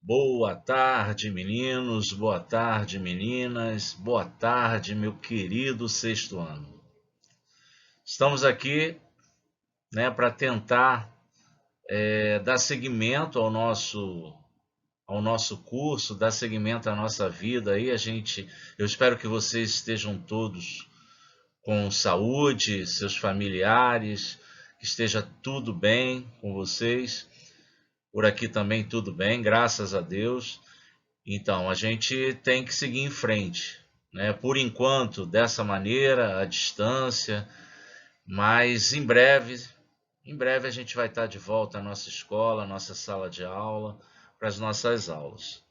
Boa tarde, meninos, boa tarde, meninas, boa tarde, meu querido sexto ano. Estamos aqui, para tentar dar seguimento ao nosso curso, dar seguimento à nossa vida. Aí eu espero que vocês estejam todos com saúde, seus familiares, que esteja tudo bem com vocês. Por aqui também tudo bem, graças a Deus. Então, a gente tem que seguir em frente, né? Por enquanto, dessa maneira, à distância, mas em breve a gente vai estar de volta à nossa escola, à nossa sala de aula, para as nossas aulas,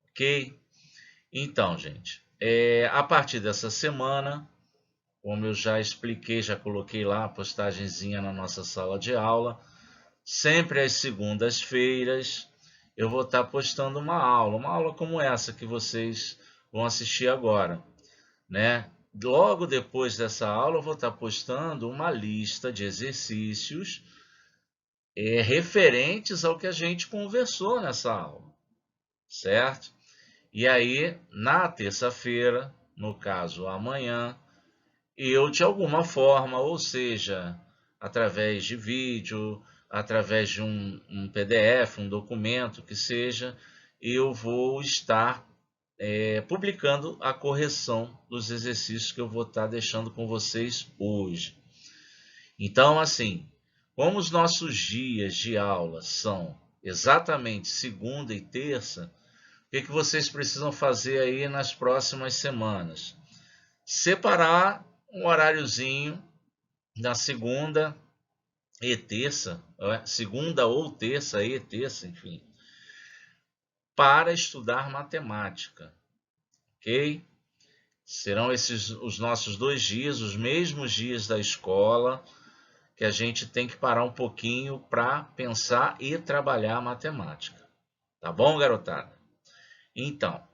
ok? Então, gente, a partir dessa semana, como eu já expliquei, já coloquei lá a postagenzinha na nossa sala de aula, sempre às segundas-feiras eu vou estar postando uma aula como essa que vocês vão assistir agora, né? Logo depois dessa aula eu vou estar postando uma lista de exercícios referentes ao que a gente conversou nessa aula, certo? E aí, na terça-feira, no caso amanhã, eu de alguma forma, ou seja, através de vídeo, através de um PDF, um documento que seja, eu vou estar publicando a correção dos exercícios que eu vou estar deixando com vocês hoje. Então, assim, como os nossos dias de aula são exatamente segunda e terça, o que vocês precisam fazer aí nas próximas semanas? Separar um horáriozinho na segunda e terça, segunda ou terça e terça, enfim, para estudar matemática, ok? Serão esses os nossos 2 dias, os mesmos dias da escola, que a gente tem que parar um pouquinho para pensar e trabalhar a matemática. Tá bom, garotada? Então,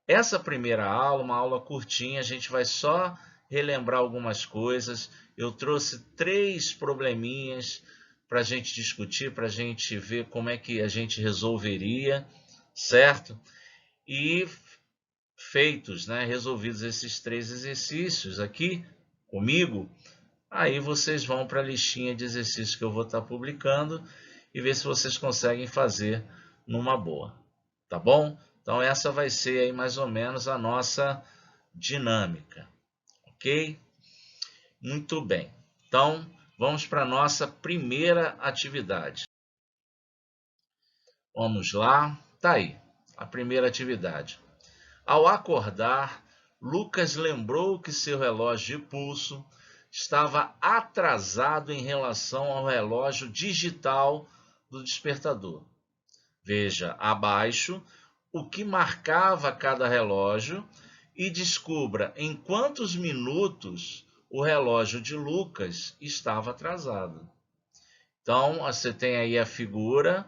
essa primeira aula, uma aula curtinha, a gente vai só relembrar algumas coisas. Eu trouxe 3 probleminhas para a gente discutir, para a gente ver como é que a gente resolveria, certo? E feitos, né, resolvidos esses 3 exercícios aqui comigo, aí vocês vão para a listinha de exercícios que eu vou estar publicando e ver se vocês conseguem fazer numa boa, tá bom? Então essa vai ser aí mais ou menos a nossa dinâmica, ok? Muito bem. Então vamos para a nossa primeira atividade. Vamos lá, tá aí, a primeira atividade. Ao acordar, Lucas lembrou que seu relógio de pulso estava atrasado em relação ao relógio digital do despertador. Veja abaixo o que marcava cada relógio e descubra em quantos minutos o relógio de Lucas estava atrasado. Então, você tem aí a figura,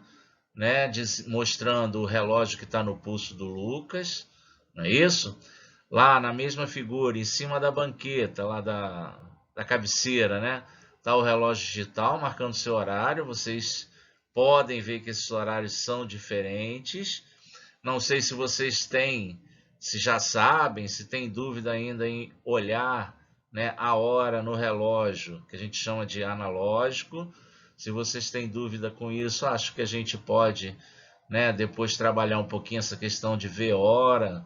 né, mostrando o relógio que está no pulso do Lucas, não é isso? Lá na mesma figura, em cima da banqueta, lá da cabeceira, né? Está o relógio digital marcando seu horário. Vocês podem ver que esses horários são diferentes. Não sei se vocês têm, se já sabem, se tem dúvida ainda em olhar, né, a hora no relógio, que a gente chama de analógico. Se vocês têm dúvida com isso, acho que a gente pode, né, depois trabalhar um pouquinho essa questão de ver hora,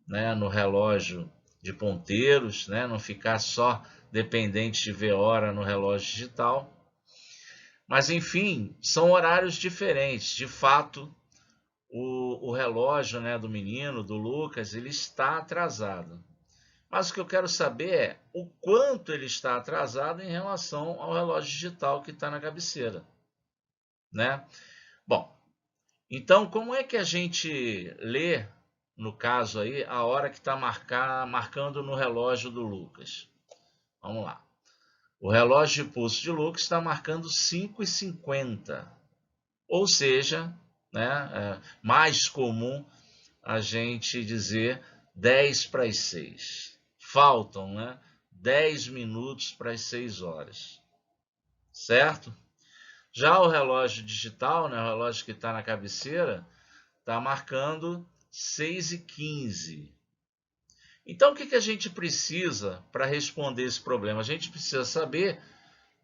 né, no relógio de ponteiros, né, não ficar só dependente de ver hora no relógio digital. Mas, enfim, são horários diferentes. De fato, o relógio, né, do menino, do Lucas, ele está atrasado. Mas o que eu quero saber é o quanto ele está atrasado em relação ao relógio digital que está na cabeceira, né? Bom, então como é que a gente lê, no caso aí, a hora que está marcando no relógio do Lucas? Vamos lá. O relógio de pulso de Lucas está marcando 5h50, ou seja, né, mais comum a gente dizer 10 para as 6. Faltam, né, 10 minutos para as 6 horas, certo? Já o relógio digital, né, o relógio que está na cabeceira, Está marcando 6h15. Então, o que a gente precisa para responder esse problema? A gente precisa saber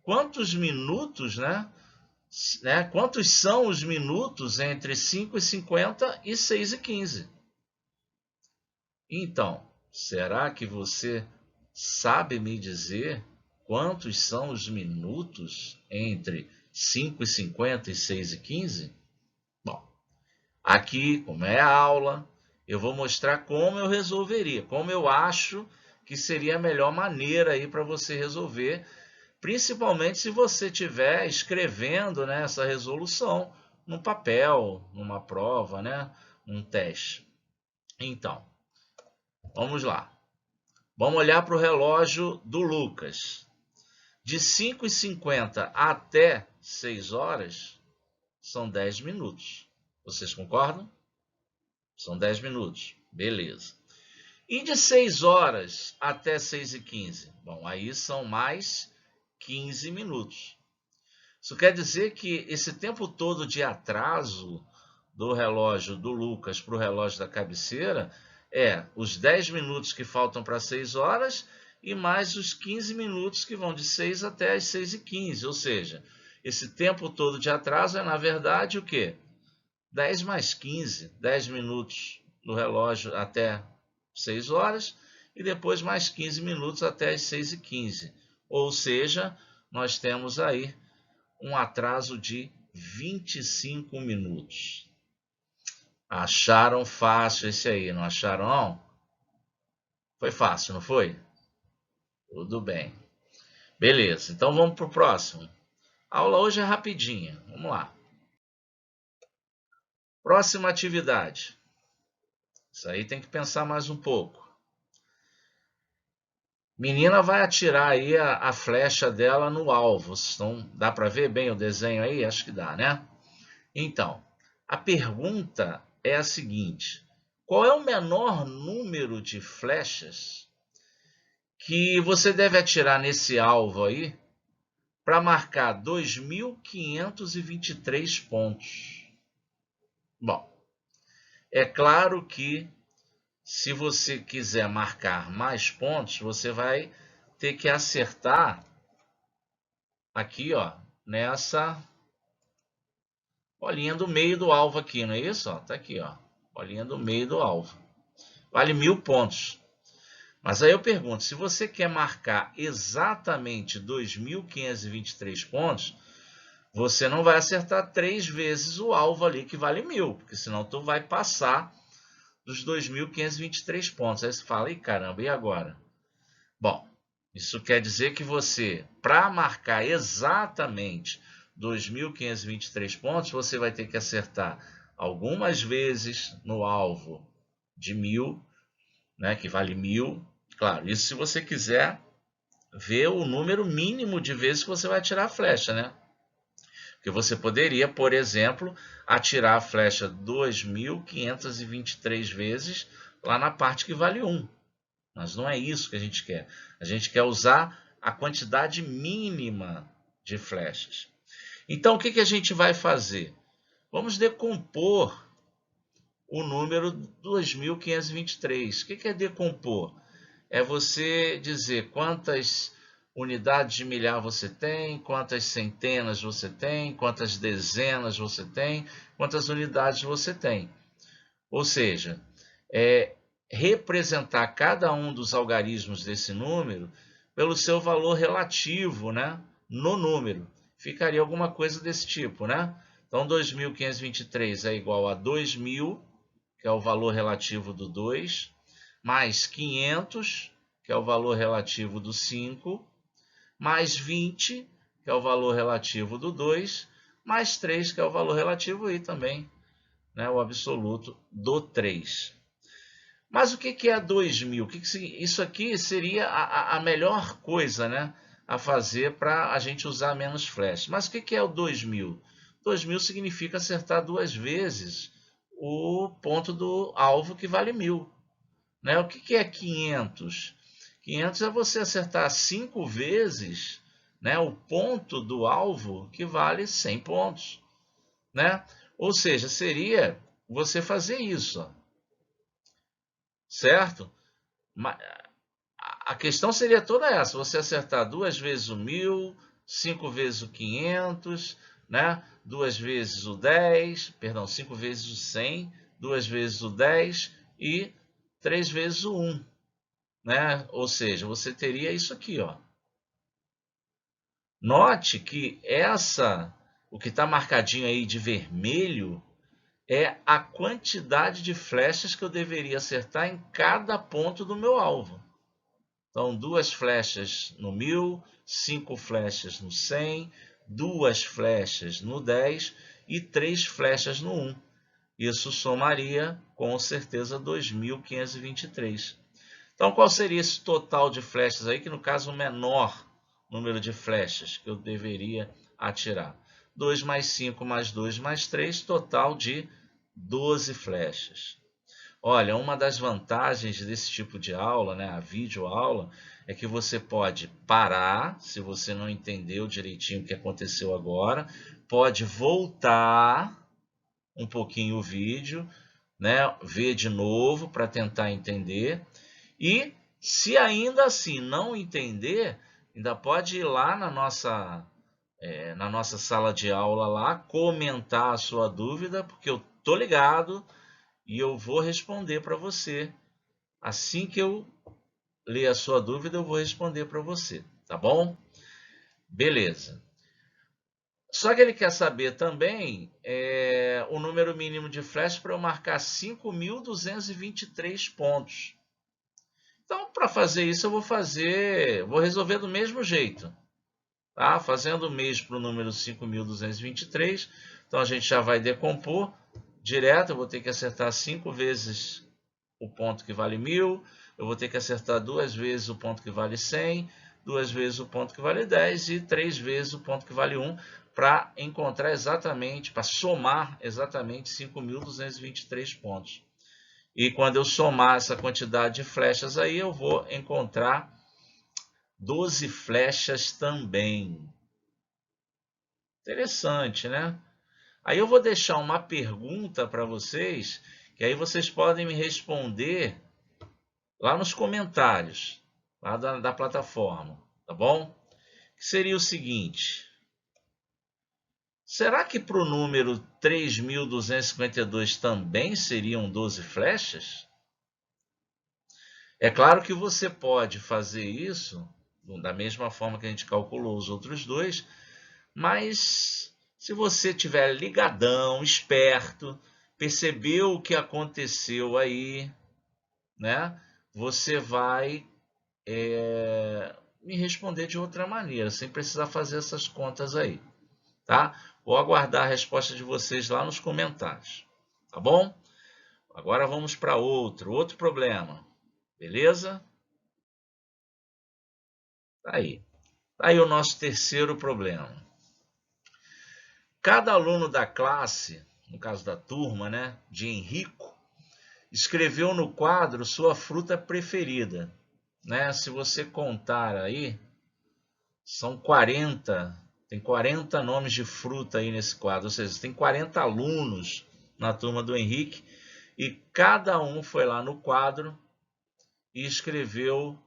quantos minutos, né? Quantos são os minutos entre 5h50 e 6h15? Então, será que você sabe me dizer quantos são os minutos entre 5h50 e 6h15? Bom, aqui, como é a aula, eu vou mostrar como eu resolveria, como eu acho que seria a melhor maneira aí para você resolver, principalmente se você estiver escrevendo, né, essa resolução num papel, numa prova, né, num teste. Então, vamos lá. Vamos olhar para o relógio do Lucas. De 5h50 até 6 horas, são 10 minutos. Vocês concordam? São 10 minutos. Beleza. E de 6 horas até 6h15? Bom, aí são mais 15 minutos. Isso quer dizer que esse tempo todo de atraso do relógio do Lucas para o relógio da cabeceira é os 10 minutos que faltam para 6 horas e mais os 15 minutos que vão de 6 até as 6h15. Ou seja, esse tempo todo de atraso é, na verdade, o quê? 10 mais 15, 10 minutos no relógio até 6 horas e depois mais 15 minutos até as 6h15. Ou seja, nós temos aí um atraso de 25 minutos. Acharam fácil esse aí, não acharam não? Foi fácil, não foi? Tudo bem. Beleza, então vamos para o próximo. A aula hoje é rapidinha, vamos lá. Próxima atividade. Isso aí tem que pensar mais um pouco. Menina vai atirar aí a flecha dela no alvo. Então, dá para ver bem o desenho aí? Acho que dá, né? Então, a pergunta é a seguinte: qual é o menor número de flechas que você deve atirar nesse alvo aí para marcar 2.523 pontos? Bom, é claro que se você quiser marcar mais pontos, você vai ter que acertar aqui, ó, nessa bolinha do meio do alvo aqui, não é isso? Ó, tá aqui, ó, bolinha do meio do alvo. Vale 1.000 pontos. Mas aí eu pergunto, se você quer marcar exatamente 2.523 pontos, você não vai acertar 3 vezes o alvo ali que vale 1.000, porque senão tu vai passar dos 2.523 pontos. Aí você fala, e caramba, e agora? Bom, isso quer dizer que você, para marcar exatamente 2.523 pontos, você vai ter que acertar algumas vezes no alvo de 1.000, né, que vale 1.000. Claro, isso se você quiser ver o número mínimo de vezes que você vai atirar a flecha, né? Porque você poderia, por exemplo, atirar a flecha 2.523 vezes lá na parte que vale 1. Mas não é isso que a gente quer. A gente quer usar a quantidade mínima de flechas. Então, o que a gente vai fazer? Vamos decompor o número 2.523. O que é decompor? É você dizer quantas unidades de milhar você tem, quantas centenas você tem, quantas dezenas você tem, quantas unidades você tem. Ou seja, representar cada um dos algarismos desse número pelo seu valor relativo, né, no número. Ficaria alguma coisa desse tipo, né? Então, 2.523 é igual a 2.000, que é o valor relativo do 2, mais 500, que é o valor relativo do 5, mais 20, que é o valor relativo do 2, mais 3, que é o valor relativo aí também, né, o absoluto do 3. Mas o que é 2.000? Isso aqui seria a melhor coisa, né, a fazer para a gente usar menos flash. Mas o que é o 2.000? 2.000 significa acertar 2 vezes o ponto do alvo que vale 1.000. Né? O que é 500? 500 é você acertar 5 vezes, né, o ponto do alvo que vale 100 pontos. Né? Ou seja, seria você fazer isso, ó, certo? A questão seria toda essa, você acertar 2 vezes o 1000, 5 vezes o 500, né? 2 vezes o 10, perdão, 5 vezes o 100, 2 vezes o 10 e 3 vezes o 1, né? Ou seja, você teria isso aqui, ó. Note que o que está marcadinho aí de vermelho, é a quantidade de flechas que eu deveria acertar em cada ponto do meu alvo. Então, 2 flechas no 1000, 5 flechas no 100, 2 flechas no 10 e 3 flechas no 1. Isso somaria, com certeza, 2.523. Então, qual seria esse total de flechas aí, que no caso o menor número de flechas que eu deveria atirar? 2 mais 5 mais 2 mais 3, total de 12 flechas. Olha, uma das vantagens desse tipo de aula, né, a videoaula, é que você pode parar, se você não entendeu direitinho o que aconteceu agora, pode voltar um pouquinho o vídeo, né, ver de novo para tentar entender. E se ainda assim não entender, ainda pode ir lá na nossa sala de aula lá, comentar a sua dúvida, porque eu tô ligado e eu vou responder para você. Assim que eu ler a sua dúvida, eu vou responder para você, tá bom? Beleza. Só que ele quer saber também o número mínimo de flechas para eu marcar 5.223 pontos. Então, para fazer isso, eu vou resolver do mesmo jeito, tá? Fazendo o mesmo para o número 5.223. Então, a gente já vai decompor direto. Eu vou ter que acertar 5 vezes o ponto que vale 1000. Eu vou ter que acertar 2 vezes o ponto que vale 100, 2 vezes o ponto que vale 10 e 3 vezes o ponto que vale 1, para encontrar exatamente, para somar exatamente 5.223 pontos. E quando eu somar essa quantidade de flechas aí, eu vou encontrar 12 flechas também. Interessante, né? Aí eu vou deixar uma pergunta para vocês, que aí vocês podem me responder lá nos comentários, lá da plataforma, tá bom? Que seria o seguinte: será que para o número 3.252 também seriam 12 flechas? É claro que você pode fazer isso da mesma forma que a gente calculou os outros dois, mas se você tiver ligadão, esperto, percebeu o que aconteceu aí, né? Você vai me responder de outra maneira, sem precisar fazer essas contas aí, tá? Vou aguardar a resposta de vocês lá nos comentários, tá bom? Agora vamos para outro problema, beleza? Tá aí o nosso terceiro problema. Cada aluno da classe, no caso da turma, né, de Henrico, escreveu no quadro sua fruta preferida, né? Se você contar aí, são 40, tem 40 nomes de fruta aí nesse quadro, ou seja, tem 40 alunos na turma do Henrique e cada um foi lá no quadro e escreveu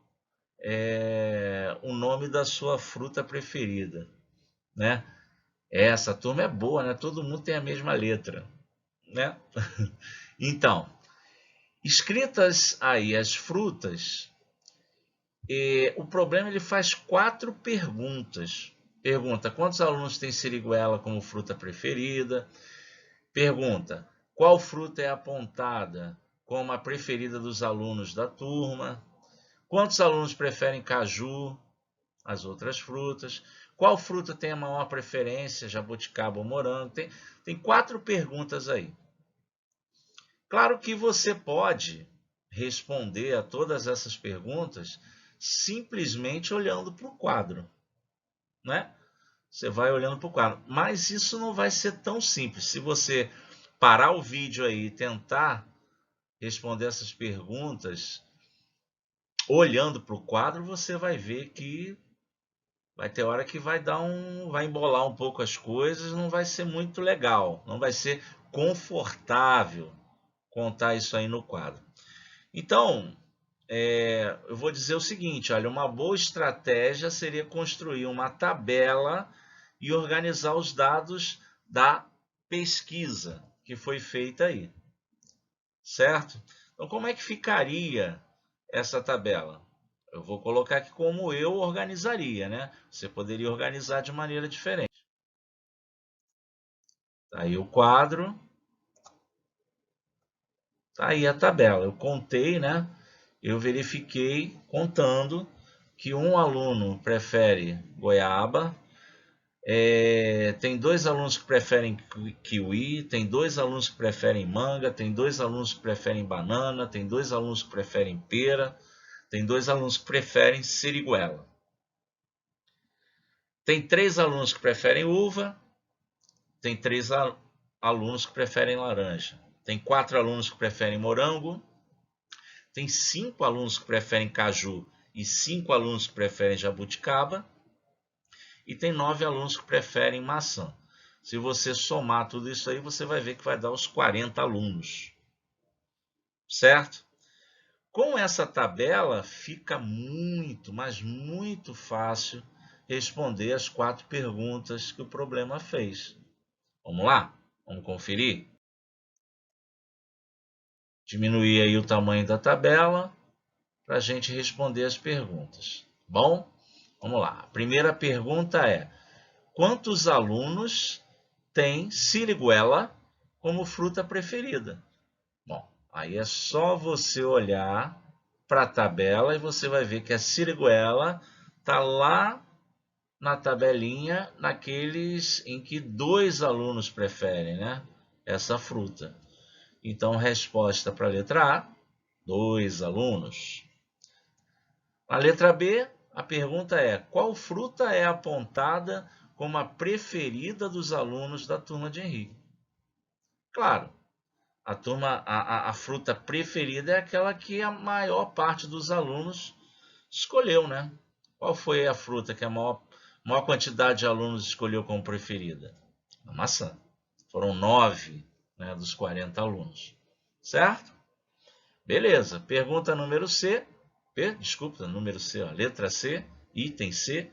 o nome da sua fruta preferida, né? Essa turma é boa, né? Todo mundo tem a mesma letra, né? Então, escritas aí as frutas, o problema ele faz 4 perguntas. Pergunta: quantos alunos têm siriguela como fruta preferida? Pergunta: qual fruta é apontada como a preferida dos alunos da turma? Quantos alunos preferem caju, as outras frutas? Qual fruta tem a maior preferência, jabuticaba ou morango? Tem 4 perguntas aí. Claro que você pode responder a todas essas perguntas simplesmente olhando para o quadro, né? Você vai olhando para o quadro, mas isso não vai ser tão simples. Se você parar o vídeo aí e tentar responder essas perguntas olhando para o quadro, você vai ver que vai ter hora que vai embolar um pouco as coisas, não vai ser muito legal, não vai ser confortável contar isso aí no quadro. Então, eu vou dizer o seguinte, olha, uma boa estratégia seria construir uma tabela e organizar os dados da pesquisa que foi feita aí, certo? Então, como é que ficaria essa tabela? Eu vou colocar aqui como eu organizaria, né? Você poderia organizar de maneira diferente. Tá aí o quadro, tá aí a tabela. Eu contei, né? Eu verifiquei contando que um aluno prefere goiaba, tem 2 alunos que preferem kiwi, tem 2 alunos que preferem manga, tem 2 alunos que preferem banana, tem 2 alunos que preferem pera, tem 2 alunos que preferem siriguela. Tem 3 alunos que preferem uva, tem 3 alunos que preferem laranja, tem 4 alunos que preferem morango, tem 5 alunos que preferem caju e 5 alunos que preferem jabuticaba, e tem 9 alunos que preferem maçã. Se você somar tudo isso aí, você vai ver que vai dar os 40 alunos. Certo? Com essa tabela, fica muito, mas muito fácil responder as 4 perguntas que o problema fez. Vamos lá? Vamos conferir? Diminuir aí o tamanho da tabela para a gente responder as perguntas. Bom, vamos lá. A primeira pergunta é: quantos alunos têm siriguela como fruta preferida? Bom, aí é só você olhar para a tabela e você vai ver que a siriguela está lá na tabelinha, naqueles em que 2 alunos preferem, né, essa fruta. Então, resposta para a letra A, 2 alunos. A letra B, a pergunta é: qual fruta é apontada como a preferida dos alunos da turma de Henrique? Claro, a fruta preferida é aquela que a maior parte dos alunos escolheu, né? Qual foi a fruta que a maior quantidade de alunos escolheu como preferida? A maçã. Foram 9, né, dos 40 alunos. Certo? Beleza. Pergunta número C. Desculpa, número C, ó, letra C, item C.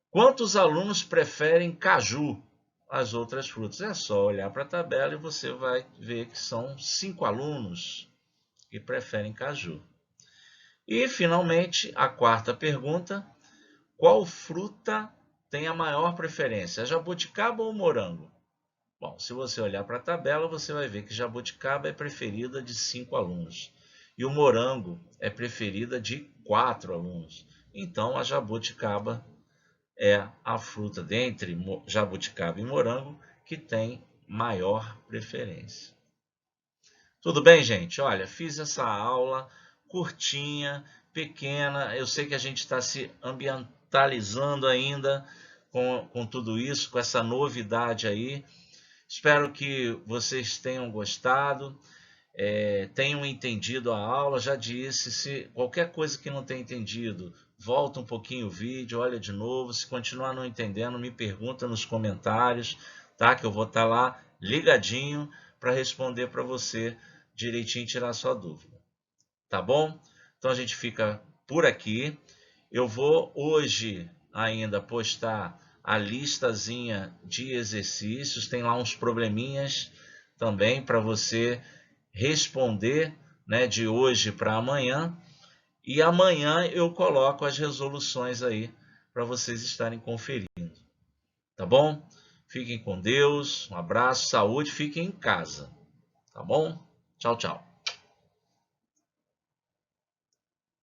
Quantos alunos preferem caju às outras frutas? É só olhar para a tabela e você vai ver que são 5 alunos que preferem caju. E, finalmente, a quarta pergunta: qual fruta tem a maior preferência, a jabuticaba ou o morango? Bom, se você olhar para a tabela, você vai ver que jabuticaba é preferida de 5 alunos e o morango é preferida de 4 alunos. Então, a jabuticaba é a fruta dentre jabuticaba e morango que tem maior preferência. Tudo bem, gente? Olha, fiz essa aula curtinha, pequena. Eu sei que a gente está se ambientalizando ainda com tudo isso, com essa novidade aí. Espero que vocês tenham gostado, tenham entendido a aula. Já disse, se qualquer coisa que não tenha entendido, volta um pouquinho o vídeo, olha de novo. Se continuar não entendendo, me pergunta nos comentários, tá? Que eu vou estar lá ligadinho para responder para você direitinho e tirar sua dúvida. Tá bom? Então a gente fica por aqui. Eu vou hoje ainda postar a listazinha de exercícios. Tem lá uns probleminhas também para você responder, né, de hoje para amanhã. E amanhã eu coloco as resoluções aí para vocês estarem conferindo. Tá bom? Fiquem com Deus, um abraço, saúde, fiquem em casa. Tá bom? Tchau, tchau.